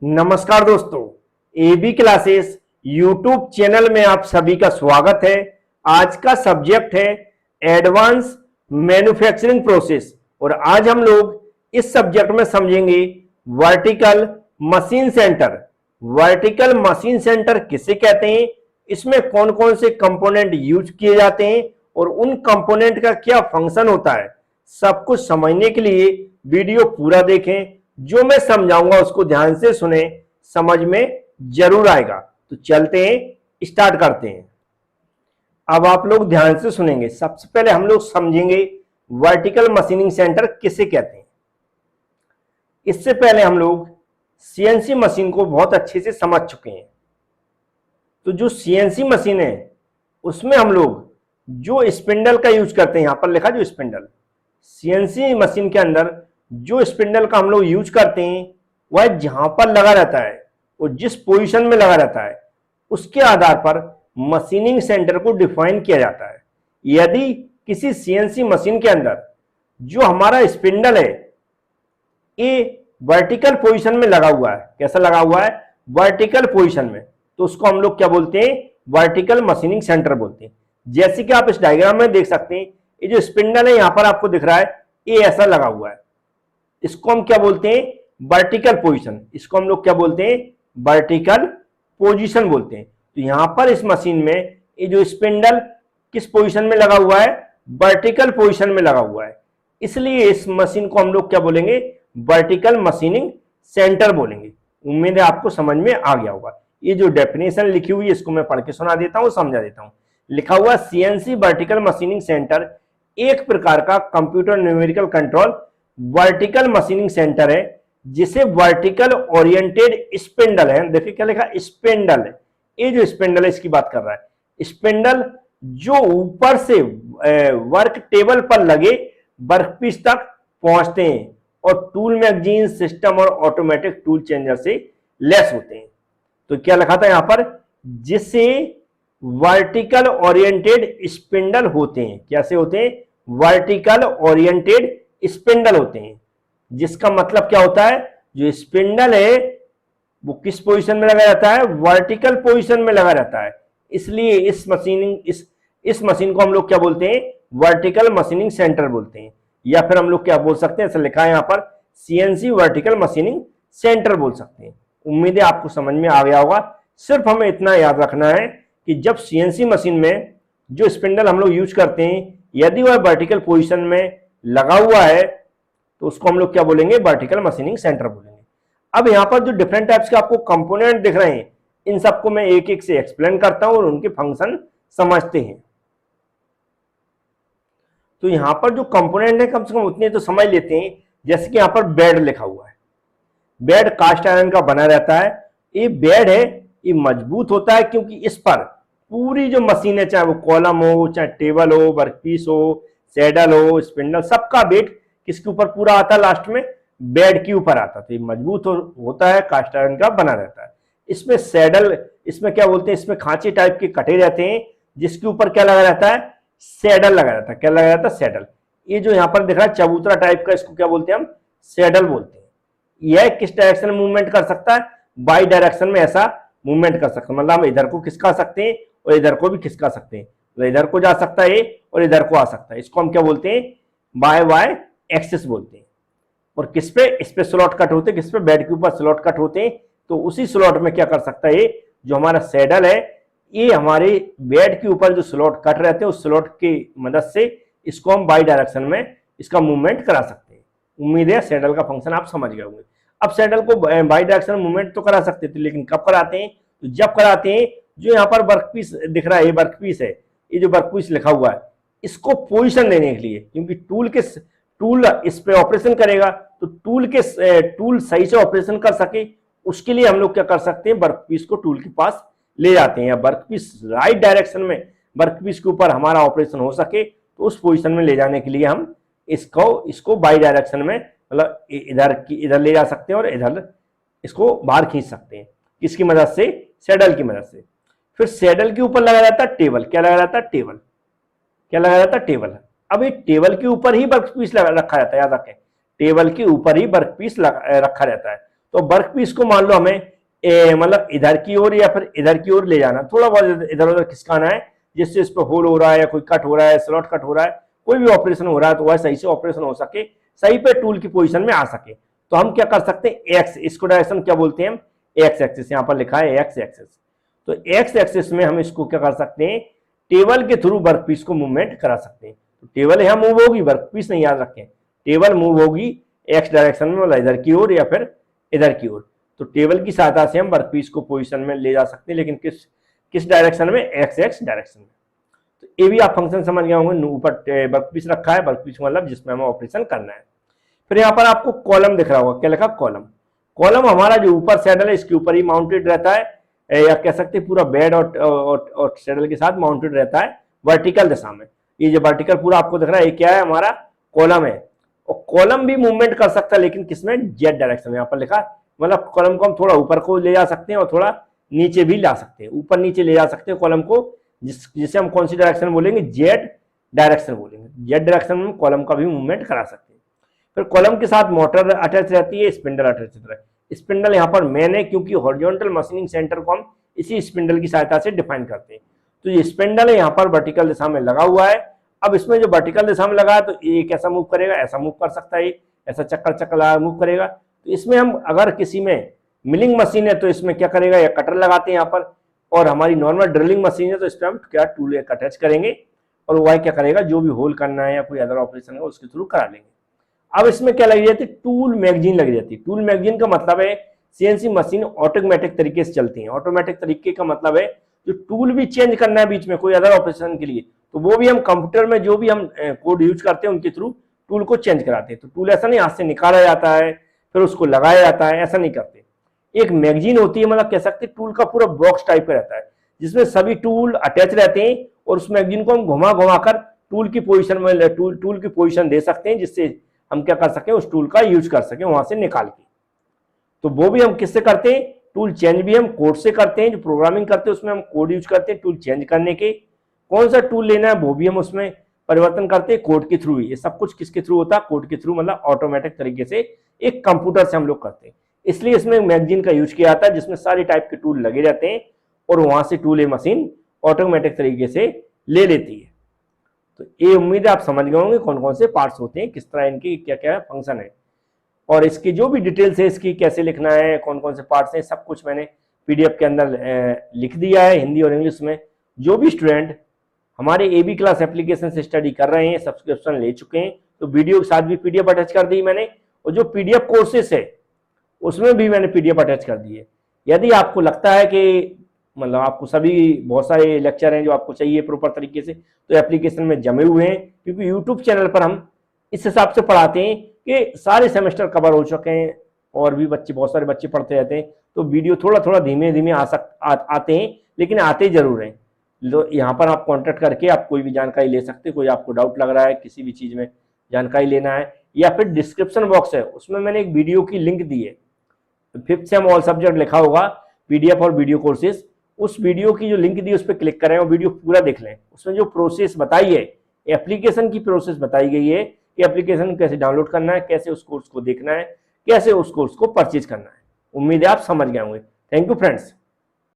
नमस्कार दोस्तों, AB classes YouTube channel में आप सभी का स्वागत है। आज का सब्जेक्ट है एडवांस मैन्युफैक्चरिंग प्रोसेस और आज हम लोग इस सब्जेक्ट में समझेंगे vertical machine centre. Vertical machine centre किसे कहते हैं, इसमें कौन कौन से कंपोनेंट यूज किए जाते हैं और उन कंपोनेंट का क्या फंक्शन होता है, सब कुछ समझने के लिए वीडियो पूरा देखें। जो मैं समझाऊंगा उसको ध्यान से सुने, समझ में जरूर आएगा। तो चलते हैं, स्टार्ट करते हैं। अब आप लोग ध्यान से सुनेंगे। सबसे पहले हम लोग समझेंगे वर्टिकल मशीनिंग सेंटर किसे कहते हैं। इससे पहले हम लोग सीएनसी मशीन को बहुत अच्छे से समझ चुके हैं। तो जो सीएनसी मशीन है उसमें हम लोग जो स्पिंडल का यूज करते हैं, यहां पर लिखा जो स्पिंडल, सीएनसी मशीन के अंदर जो स्पिंडल का हम लोग यूज करते हैं वह जहां पर लगा रहता है और जिस पोजीशन में लगा रहता है उसके आधार पर मशीनिंग सेंटर को डिफाइन किया जाता है। यदि किसी सीएनसी मशीन के अंदर जो हमारा स्पिंडल है ये वर्टिकल पोजीशन में लगा हुआ है, कैसा लगा हुआ है, वर्टिकल पोजीशन में, तो उसको हम लोग क्या बोलते हैं, वर्टिकल मशीनिंग सेंटर बोलते हैं। जैसे कि आप इस डायग्राम में देख सकते हैं, ये जो स्पिंडल है यहां पर आपको दिख रहा है, ये ऐसा लगा हुआ है, इसको हम क्या बोलते हैं, वर्टिकल पोजीशन। इसको हम लोग क्या बोलते हैं, वर्टिकल पोजीशन बोलते हैं। तो यहां पर इस मशीन में ये जो स्पिंडल किस पोजीशन में लगा हुआ है, वर्टिकल पोजीशन में लगा हुआ है, इसलिए इस मशीन को हम लोग क्या बोलेंगे, वर्टिकल मशीनिंग सेंटर बोलेंगे। उम्मीद है आपको समझ में आ गया होगा। ये जो डेफिनेशन लिखी हुई है इसको मैं पढ़ के सुना देता हूं, समझा देता हूं। लिखा हुआ सीएनसी वर्टिकल मशीनिंग सेंटर एक प्रकार का computer numerical control vertical machining centre है जिसे वर्टिकल ओरिएंटेड स्पिंडल है, देखिए क्या लिखा, स्पिंडल है। ये जो स्पिंडल है इसकी बात कर रहा है। स्पिंडल जो ऊपर से वर्क टेबल पर लगे वर्कपीस तक पहुंचते हैं और टूल मैगजीन सिस्टम और ऑटोमेटिक टूल चेंजर से लेस होते हैं। तो क्या लिखा था यहां पर, जिससे वर्टिकल ओरिएंटेड स्पिंडल होते हैं। कैसे होते हैं, वर्टिकल ओरिएंटेड स्पिंडल होते हैं, जिसका मतलब क्या होता है, जो स्पिंडल है वो किस पोजीशन में लगा रहता है, वर्टिकल पोजीशन में लगा रहता है। इसलिए इस मशीन को हम लोग क्या बोलते हैं, वर्टिकल मशीनिंग सेंटर बोलते हैं, या फिर हम लोग क्या बोल सकते हैं, ऐसा लिखा है यहां पर सीएनसी वर्टिकल मशीनिंग सेंटर बोल सकते हैं। उम्मीद है आपको समझ में आ गया होगा। सिर्फ हमें इतना याद रखना है कि जब सीएनसी मशीन में जो स्पिंडल हम लोग यूज करते हैं यदि वह वर्टिकल पोजीशन में लगा हुआ है तो उसको हम लोग क्या बोलेंगे, वर्टिकल मशीनिंग सेंटर बोलेंगे। अब यहां पर जो डिफरेंट टाइप्स के आपको कंपोनेंट दिख रहे हैं इन सबको मैं एक एक से एक्सप्लेन करता हूं और उनके फंक्शन समझते हैं। तो यहां पर जो कंपोनेंट है कम से कम उतने तो समझ लेते हैं। जैसे कि यहां पर बेड लिखा हुआ है, बेड कास्ट आयरन का बना रहता है। ये बेड है, ये मजबूत होता है क्योंकि इस पर पूरी जो मशीन है, चाहे वो कॉलम हो, चाहे टेबल हो, वर्कपीस हो, सैडल हो, स्पिंडल, सबका वेट किसके ऊपर पूरा आता है, लास्ट में बेड के ऊपर आता है। तो ये मजबूत होता है, कास्ट आयरन का बना रहता है। इसमें सैडल, इसमें क्या बोलते हैं, इसमें खांचे टाइप के कटे रहते हैं जिसके ऊपर क्या लगा रहता है, सैडल लगा रहता है। क्या लगा रहता है, सैडल। ये जो यहाँ पर दिख रहा है चबूतरा टाइप का, इसको क्या बोलते हैं हम, सैडल बोलते हैं। यह किस डायरेक्शन में मूवमेंट कर सकता है, बाई डायरेक्शन में ऐसा मूवमेंट कर सकता है। मतलब हम इधर को खिसका सकते हैं और इधर को भी खिसका सकते हैं, तो इधर को जा सकता है और इधर को आ सकता है। इसको हम क्या बोलते हैं, बाय वाई एक्सिस बोलते हैं। और किस पे, इस पे स्लॉट कट होते हैं, किस पे, बेड के ऊपर स्लॉट कट होते हैं। तो उसी स्लॉट में क्या कर सकता है, जो हमारा सैडल है ये हमारे बेड के ऊपर जो स्लॉट कट रहते हैं उस स्लॉट की मदद से इसको हम बाई डायरेक्शन में इसका मूवमेंट करा सकते हैं। उम्मीद है सैडल का फंक्शन आप समझ गए होंगे। अब सैडल को बाई डायरेक्शन मूवमेंट तो करा सकते थे, लेकिन कब कराते हैं, तो जब कराते हैं जो यहाँ पर वर्कपीस दिख रहा है, ये वर्कपीस है, ये जो वर्कपीस लिखा हुआ है, इसको पोजीशन देने के लिए, क्योंकि टूल इस पे ऑपरेशन करेगा तो टूल सही से ऑपरेशन कर सके, उसके लिए हम लोग क्या कर सकते हैं, वर्कपीस को टूल के पास ले जाते हैं, या वर्कपीस राइट डायरेक्शन में वर्कपीस के ऊपर हमारा ऑपरेशन हो सके तो उस पोजीशन में ले जाने के लिए हम इसको बाई डायरेक्शन में, मतलब इधर ले जा सकते हैं और इधर इसको बाहर खींच सकते हैं। किसकी मदद से, सैडल की मदद से। फिर सैडल के ऊपर लगा रहता है टेबल। क्या लगा रहता है, टेबल। क्या लगा रहता है, टेबल। अब ये टेबल के ऊपर ही वर्कपीस रखा रहता है, याद रखें, टेबल के ऊपर ही वर्कपीस रखा रहता है। तो वर्कपीस को मान लो हमें मतलब इधर की ओर या फिर इधर की ओर ले जाना, थोड़ा बहुत इधर उधर खिसकाना है, जिससे इस पर होल हो रहा है या कोई कट हो रहा है, स्लॉट कट हो रहा है, कोई भी ऑपरेशन हो रहा है तो वह सही से ऑपरेशन हो सके, सही पे टूल की पोजीशन में आ सके। तो हम क्या कर सकते हैं, एक्स, इसको डायरेक्शन क्या बोलते हैं हम, एक्स एक्सिस, यहाँ पर लिखा है एक्स एक्सिस। तो एक्स एक्सिस में हम इसको क्या कर सकते हैं, टेबल के थ्रू वर्कपीस को मूवमेंट करा सकते हैं। तो टेबल यहाँ मूव होगी, वर्कपीस नहीं याद रखें, टेबल मूव होगी एक्स डायरेक्शन में, मतलब इधर की ओर या फिर इधर की ओर। तो टेबल की सहायता से हम वर्कपीस को पोजीशन में ले जा सकते हैं, लेकिन किस किस डायरेक्शन में, एक्स एक्स डायरेक्शन में। तो ये भी आप फंक्शन समझ गए होंगे, ऊपर वर्कपीस रखा है, वर्कपीस मतलब जिसमें हमें ऑपरेशन करना है। फिर यहाँ पर आपको कॉलम दिख रहा होगा, क्या लिखा, कॉलम। कॉलम हमारा जो ऊपर सैडल है इसके ऊपर ही माउंटेड रहता है, या कह सकते हैं पूरा बेड और सैडल के साथ माउंटेड रहता है वर्टिकल दिशा में। ये जो वर्टिकल पूरा आपको दिख रहा है, ये क्या है, हमारा कॉलम है। और कॉलम भी मूवमेंट कर सकता है, लेकिन किसमें, जेड डायरेक्शन में। यहाँ पर लिखा, मतलब कॉलम को हम थोड़ा ऊपर को ले जा सकते हैं और थोड़ा नीचे भी ला सकते हैं, ऊपर नीचे ले जा सकते हैं कॉलम को, जिसे हम कौन सी डायरेक्शन बोलेंगे, जेड डायरेक्शन बोलेंगे। जेड डायरेक्शन में कॉलम का भी मूवमेंट करा सकते हैं। फिर कॉलम के साथ मोटर अटैच रहती है, स्पिंडल अटैच रहता है। स्पिंडल यहाँ पर मेन है, क्योंकि हॉरिजॉन्टल मशीनिंग सेंटर को हम इसी स्पिंडल की सहायता से डिफाइन करते हैं। तो ये स्पिंडल है यहाँ पर वर्टिकल दिशा में लगा हुआ है। अब इसमें जो वर्टिकल दिशा में लगा है, तो ये कैसा मूव करेगा, ऐसा मूव कर सकता है, ऐसा चक्कर चक्कर लगा मूव करेगा। तो इसमें हम अगर किसी में मिलिंग मशीन है तो इसमें क्या करेगा, या कटर लगाते हैं यहाँ पर, और हमारी नॉर्मल ड्रिलिंग मशीन है तो इस पर हम क्या टूल एक अटैच करेंगे, और वह क्या करेगा, जो भी होल करना है या कोई अदर ऑपरेशन है उसके थ्रू करा लेंगे। अब इसमें क्या लगी जाती है, टूल मैगजीन लगी जाती है। टूल मैगजीन का मतलब है सीएनसी मशीन ऑटोमेटिक तरीके से चलती है। ऑटोमेटिक तरीके का मतलब है जो टूल भी चेंज करना है बीच में कोई अदर ऑपरेशन के लिए, तो वो भी हम कंप्यूटर में जो भी हम कोड यूज करते हैं उनके थ्रू टूल को चेंज कराते हैं। तो टूल ऐसा नहीं हाथ से निकाला जाता है फिर उसको लगाया जाता है, ऐसा नहीं करते। एक मैगजीन होती है, मतलब कह सकते हैं टूल का पूरा बॉक्स टाइप का रहता है, जिसमें सभी टूल अटैच रहते हैं, और उस मैगजीन को हम घुमा घुमा कर टूल की पोजीशन में टूल की पोजीशन दे सकते हैं, जिससे हम क्या कर सकें, उस टूल का यूज कर सकें वहां से निकाल के। तो वो भी हम किससे करते हैं, टूल चेंज भी हम कोड से करते हैं। जो प्रोग्रामिंग करते हैं उसमें हम कोड यूज करते हैं टूल चेंज करने के। कौन सा टूल लेना है वो भी हम उसमें परिवर्तन करते हैं कोड के थ्रू ही। ये सब कुछ किसके थ्रू होता है, कोड के थ्रू, मतलब ऑटोमेटिक तरीके से एक कंप्यूटर से हम लोग करते हैं। इसलिए इसमें मैगजीन का यूज किया जाता है, जिसमें सारे टाइप के टूल लगे रहते हैं, और वहां से टूल मशीन ऑटोमेटिक तरीके से ले लेती है। तो ये उम्मीद है आप समझ गए होंगे कौन कौन से पार्ट्स होते हैं, किस तरह इनकी क्या क्या फंक्शन है, और इसकी जो भी डिटेल्स है, इसकी कैसे लिखना है, कौन कौन से पार्ट्स हैं, सब कुछ मैंने पीडीएफ के अंदर लिख दिया है हिंदी और इंग्लिश में। जो भी स्टूडेंट हमारे एबी क्लास एप्लीकेशन से स्टडी कर रहे हैं, सब्सक्रिप्शन ले चुके हैं, तो वीडियो के साथ भी पीडीएफ अटैच कर दी मैंने, और जो पीडीएफ कोर्सेस है उसमें भी मैंने पीडीएफ अटैच कर दी है। यदि आपको लगता है कि मतलब आपको सभी बहुत सारे लेक्चर हैं जो आपको चाहिए प्रॉपर तरीके से, तो एप्लीकेशन में जमे हुए हैं, क्योंकि यूट्यूब चैनल पर हम इस हिसाब से पढ़ाते हैं कि सारे सेमेस्टर कवर हो चुके हैं, और भी बच्चे, बहुत सारे बच्चे पढ़ते रहते हैं, तो वीडियो थोड़ा थोड़ा धीमे धीमे आते हैं, लेकिन आते जरूर हैं। तो यहाँ पर आप कॉन्टेक्ट करके आप कोई भी जानकारी ले सकते हैं। कोई आपको डाउट लग रहा है किसी भी चीज़ में जानकारी लेना है, या फिर डिस्क्रिप्शन बॉक्स है उसमें मैंने एक वीडियो की लिंक दी है, 5th सेम ऑल सब्जेक्ट लिखा होगा, पीडीएफ और वीडियो कोर्सेज। उस वीडियो की जो लिंक दी उस पर क्लिक करें और वीडियो पूरा देख लें। उसमें जो प्रोसेस बताई है, एप्लीकेशन की प्रोसेस बताई गई है कि एप्लीकेशन कैसे डाउनलोड करना है, कैसे उस कोर्स को देखना है, कैसे उस कोर्स को परचेज करना है। उम्मीद है आप समझ गए होंगे। Thank you friends.